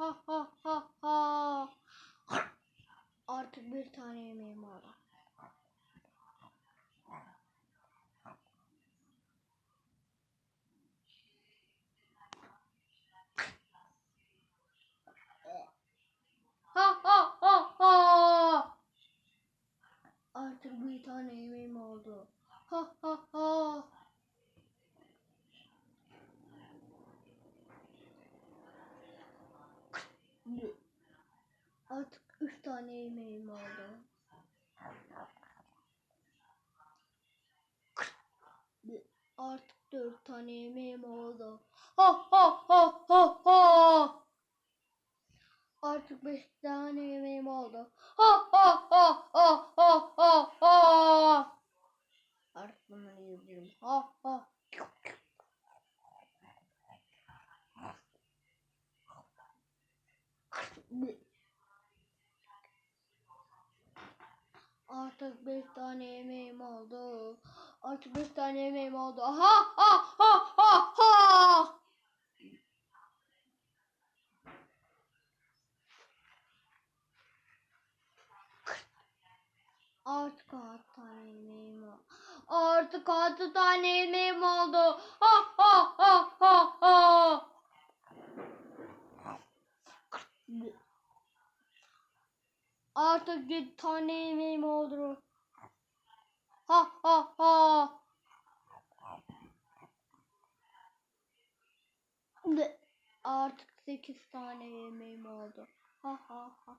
Ha ha ha ha. Artık bir tane yemeğim var. Ha ha ha ha. Artık bir tane yemeğim oldu. Ha ha ha. Artık 3 tane yemeğim oldu. Artık 4 tane yemeğim oldu. Ha ha ha ha ha. Artık 5 tane yemeğim oldu. Ha ha ha ha ha ha ha. Artık bunları yiyebilirim. Ha ha. Artık 5 tane yemeğim oldu. Artık 5 tane yemeğim oldu. Ha ha ha ha ha. Artık 6 tane yemeğim oldu. Artık 6 tane yemeğim oldu. Ha ha ha ha ha. Artık 7 tane yemeğim oldu. Ha ha ha. Artık 8 tane yemeğim oldu. Ha ha ha.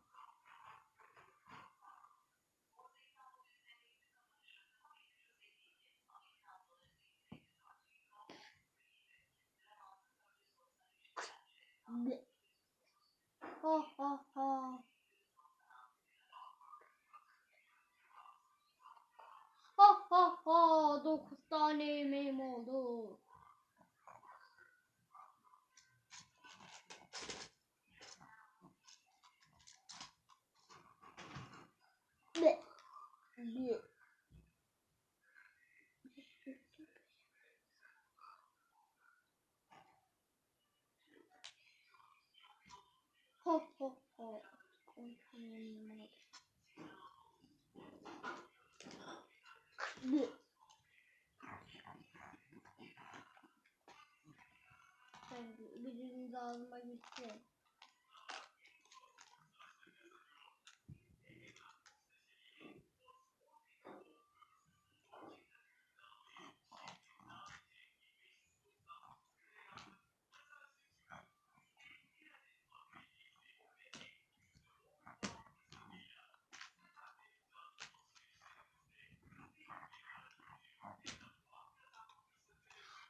Ha ha ha. Ha ha ha. 9 tane yemeğim oldu. Be. Be. Ha ha ha. 10 tane yemeğim oldu. Be. Birinin ağzıma gitti.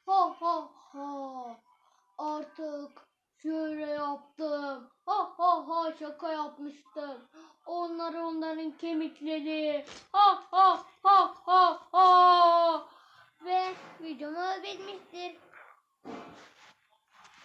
Ha ha ha. Artık şöyle yaptım. Ha ha ha, şaka yapmıştım. Onların kemikleri. Ha ha ha ha ha. Ve videomuz bitmiştir.